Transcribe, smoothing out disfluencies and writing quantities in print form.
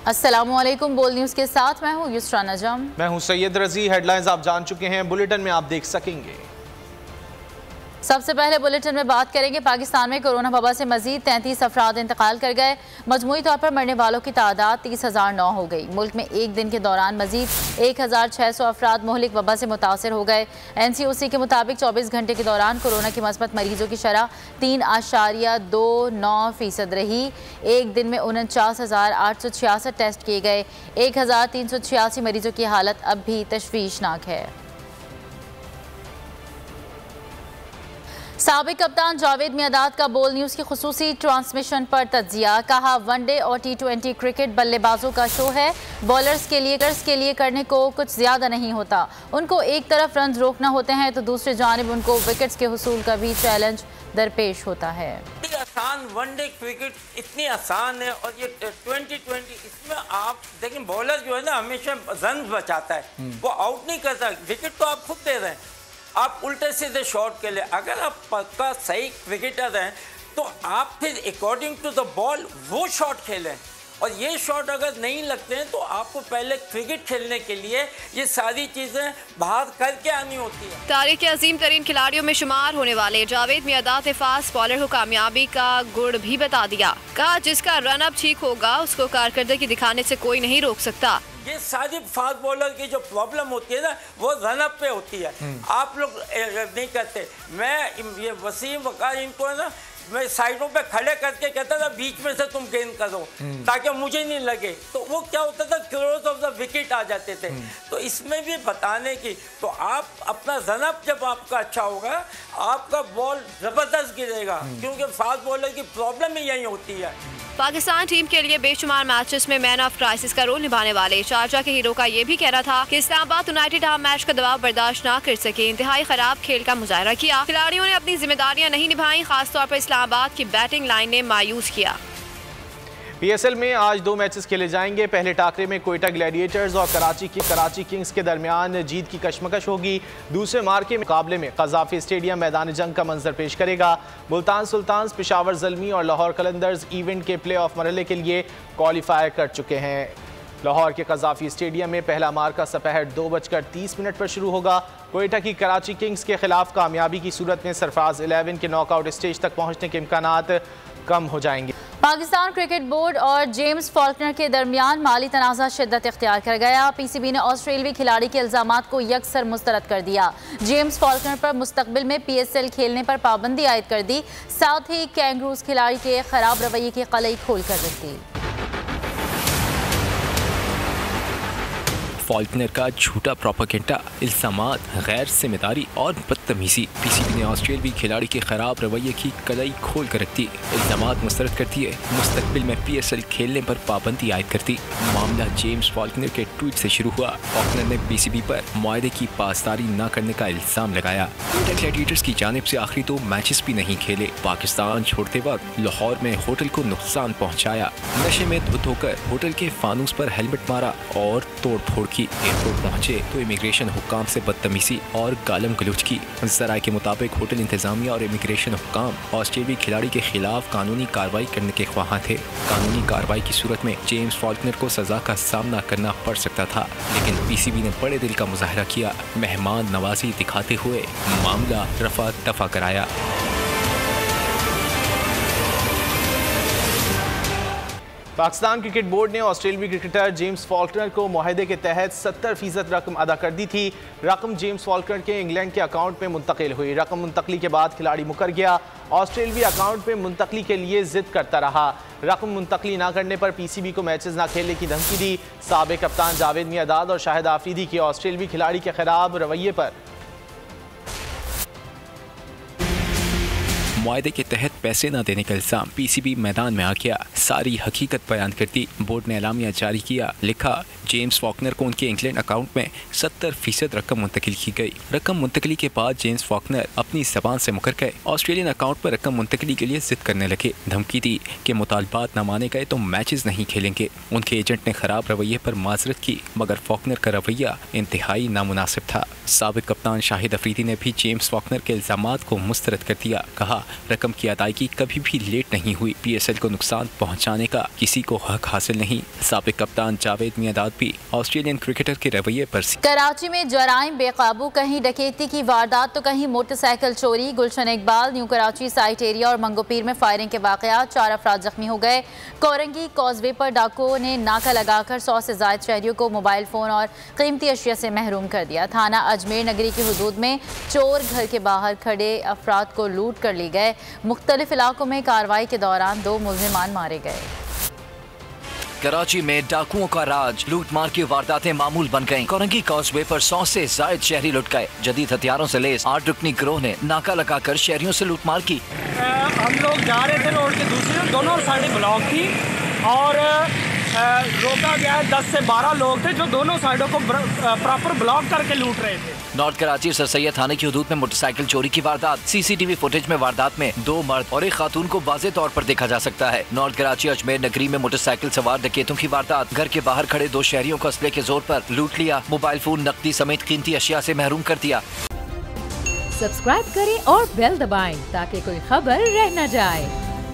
अस्सलामुअलैकुम। बोल न्यूज़ के साथ मैं हूँ युसरा नजम। मैं हूँ सैयद रजी। हेडलाइंस आप जान चुके हैं, बुलेटिन में आप देख सकेंगे। सबसे पहले बुलेटिन में बात करेंगे, पाकिस्तान में कोरोना वबा से मजीद 33 अफराद इंतकाल कर गए। मजमूई तौर पर मरने वालों की तादाद 30,009 हो गई। मुल्क में एक दिन के दौरान मजीद 1,600 अफराद मोहलिक वबा से मुतासर हो गए। NCOC के मुताबिक 24 घंटे के दौरान कोरोना के मस्बत मरीजों की शरह 3.29% रही। एक दिन में 49,866 टेस्ट किए गए। 1,386 मरीजों की हालत अब भी तशवीशनाक है। साबिक कप्तान जावेद मियांदाद का बोल न्यूज़ की खुसूसी ट्रांसमिशन पर तज्जिया। कहा, वनडे और T20 क्रिकेट बल्लेबाजों का शो है। बॉलर्स के लिए करने को कुछ ज़्यादा नहीं होता। उनको एक तरफ रन रोकना होते हैं तो दूसरी जानिब उनको विकेट्स के हुसूल का भी चैलेंज दरपेश होता है। आसान वनडे क्रिकेट इतनी आसान है और ये T20 इसमें आप देखें, बॉलर जो है ना हमेशा रन बचाता है, वो आउट नहीं करता। विकेट तो आप खुद दे रहे हैं, आप उल्टे सीधे शॉट के लिए। अगर आप पक्का सही क्रिकेटर हैं तो आप फिर अकॉर्डिंग टू द बॉल वो शॉट खेलें, और ये शॉट अगर नहीं लगते हैं तो आपको पहले क्रिकेट खेलने के लिए ये सारी चीज़ें बाहर करके आनी होती है। तारीख के अजीम तरीन खिलाड़ियों में शुमार होने वाले जावेद मियांदाद ने फास्ट बॉलर को कामयाबी का गुड़ भी बता दिया। कहा, जिसका रन अप ठीक होगा उसको कारकर्दगी दिखाने से कोई नहीं रोक सकता। ये सारी फास्ट बॉलर की जो प्रॉब्लम होती है ना, वो रन अप पे होती है। आप लोग नहीं करते। मैं ये वसीम वकार इनको है ना, मैं साइडों पे खड़े करके कहता था बीच में से तुम गेंद करो ताकि मुझे नहीं लगे, तो वो क्या होता था, क्रॉस ऑफ द विकेट आ जाते थे। तो इसमें भी बताने की, तो आप अपना रन अप जब आपका अच्छा होगा, आपका बॉल जबरदस्त गिरेगा, क्योंकि फास्ट बॉलर की प्रॉब्लम ही यही होती है। पाकिस्तान टीम के लिए बेशुमार मैचेस में मैन ऑफ क्राइसिस का रोल निभाने वाले शारजा के हीरो का ये भी कहना था कि इस्लामाबाद यूनाइटेड हम मैच का दबाव बर्दाश्त न कर सके। इंतहाई खराब खेल का मुजाहरा किया। खिलाड़ियों ने अपनी जिम्मेदारियां नहीं निभाई। खासतौर पर इस्लामाबाद की बैटिंग लाइन ने मायूस किया। PSL में आज 2 मैचेस खेले जाएंगे। पहले टाकरे में कोयटा ग्लैडिएटर्स और कराची किंग्स के दरमियान जीत की कशमकश होगी। दूसरे मार्के मुकाबले में कज़ाफी स्टेडियम मैदान जंग का मंजर पेश करेगा। मुल्तान सुल्तान्स, पेशावर ज़ल्मी और लाहौर कलंदर्स इवेंट के प्ले ऑफ मरहले के लिए क्वालिफाई कर चुके हैं। लाहौर के कज़ाफी स्टेडियम में पहला मार्का दोपहर 2:30 पर शुरू होगा। कोयटा की कराची किंग्स के खिलाफ कामयाबी की सूरत में सरफराज 11 के नॉकआउट स्टेज तक पहुंचने के इम्कानात कम हो जाएंगे। पाकिस्तान क्रिकेट बोर्ड और जेम्स फॉल्कनर के दरमियान माली तनाज़ा शिद्दत इख्तियार कर गया। PCB ने ऑस्ट्रेलियावी खिलाड़ी के इल्जामात को यकसर मुस्तरद कर दिया। जेम्स फॉल्कनर पर मुस्तकबिल में PSL खेलने पर पाबंदी आयद कर दी। साथ ही कैंगरूज खिलाड़ी के खराब रवैये की कलई खोल कर रख दी। फॉल्कनर का झूठा प्रोपेगेंडा, इल्जामात, गैर जिम्मेदारी और बदतमीजी। PCB ने ऑस्ट्रेलियावी खिलाड़ी के खराब रवैये की कलई खोल कर रख दी। इल्जामात मुस्तरद करती है, मुस्तकबिल में PSL खेलने पर पाबंदी आयद करती। मामला जेम्स फॉल्कनर के ट्वीट से शुरू हुआ। फॉल्कनर ने PCB पर मुआहदे की पासदारी न करने का इल्जाम लगाया। कोयटा ग्लैडिएटर्स की जानिब से आखिरी 2 मैचेस भी नहीं खेले। पाकिस्तान छोड़ते वक्त लाहौर में होटल को नुकसान पहुँचाया। नशे में धुत होकर होटल के फानूस पर हेलमेट मारा और तोड़ फोड़ की। एयरपोर्ट पहुंचे तो इमिग्रेशन हुक्काम से बदतमीजी और गालम गलौज की। ज़राए के मुताबिक होटल इंतजामिया और इमिग्रेशन हुक्काम ऑस्ट्रेलियावी खिलाड़ी के खिलाफ कानूनी कार्रवाई करने के ख्वाहां थे। कानूनी कार्रवाई की सूरत में जेम्स फॉल्कनर को सजा का सामना करना पड़ सकता था, लेकिन PCB ने बड़े दिल का मुजाहरा किया। मेहमान नवाजी दिखाते हुए मामला रफा दफा कराया। पाकिस्तान क्रिकेट बोर्ड ने ऑस्ट्रेलियावी क्रिकेटर जेम्स फॉल्कनर को मुआहदे के तहत 70% रकम अदा कर दी थी। रकम जेम्स फॉल्कनर के इंग्लैंड के अकाउंट में मुंतकिल हुई। रकम मुंतकली के बाद खिलाड़ी मुकर गया। ऑस्ट्रेलियावी अकाउंट में मुंतकली के लिए जिद करता रहा। रकम मुंतकली ना करने पर PCB को मैचेस ना खेलने की धमकी दी। साबिक कप्तान जावेद मियांदाद और शाहिद आफरीदी के ऑस्ट्रेलियावी खिलाड़ी के खिलाफ रवैये पर मुआहदे के तहत पैसे न देने का इल्जाम। PCB मैदान में आ गया, सारी हकीकत बयान कर दी। बोर्ड ने एलामिया जारी किया, लिखा, जेम्स फॉल्कनर को उनके इंग्लैंड अकाउंट में 70% रकम मुंतकिल की गई। रकम मुंतकली के बाद जेम्स फॉल्कनर अपनी ज़बान से मुकर गए। ऑस्ट्रेलियन अकाउंट पर रकम मुंतकली के लिए जिद करने लगे। धमकी दी कि मुतालबात न माने गए तो मैचेस नहीं खेलेंगे। उनके एजेंट ने खराब रवैये पर माजरत की, मगर फॉल्कनर का रवैया इंतहाई नामुनासिब था। साबिक कप्तान शाहिद अफरीदी ने भी जेम्स फॉल्कनर के इल्जामात को मुस्तरद कर दिया। कहा, रकम की अदायगी कभी भी लेट नहीं हुई। PSL को नुकसान पहुँचाने का किसी को हक हासिल नहीं। साबिक कप्तान जावेद मियांदाद भी ऑस्ट्रेलियन क्रिकेटर के रवैये पर कराची में जराइम बेकाबू, कहीं डकैती की वारदात तो कहीं मोटरसाइकिल चोरी। Gulshan Iqbal, new Karachi site area और मंगोपीर में फायरिंग के वाकयात, 4 अफराद जख्मी हो गए। कोरंगी कॉजवे पर डाकुओं ने नाका लगाकर 100 से ज्यादा शहरियों को मोबाइल फोन और कीमती अशिया से महरूम कर दिया। थाना अजमेर नगरी की हुदूद में चोर घर के बाहर खड़े अफराद को लूट कर ले गए। मुख्तलिफ इलाकों में कार्रवाई के दौरान 2 मुल्जिमान मारे गए। कराची में डाकुओं का राज, लूट मार की वारदातें मामूल बन गईं। कोरंगी कॉजवे पर 100 से जायद शहरी लुट गए। जदीद हथियारों से लेस 8 रुकनी गिरोह ने नाका लगाकर शहरियों से लूट मार की। हम लोग जा रहे थे रोड के दूसरी, दोनों साइडें ब्लॉक थी और रोका गया। 10 से 12 लोग थे जो दोनों साइडों को प्रॉपर ब्लॉक करके लूट रहे थे। नॉर्थ कराची सर सैयद थाने की हुदूद में मोटरसाइकिल चोरी की वारदात। CCTV फुटेज में वारदात में 2 मर्द और एक खातून को वाज़े तौर पर देखा जा सकता है। नॉर्थ कराची अजमेर नगरी में मोटरसाइकिल सवार डकैतों की वारदात। घर के बाहर खड़े 2 शहरियों को असले के जोर पर लूट लिया। मोबाइल फोन, नकदी समेत कीमती अशिया से महरूम कर दिया। सब्सक्राइब करें और बेल दबाएं ताकि कोई खबर रह न जाए।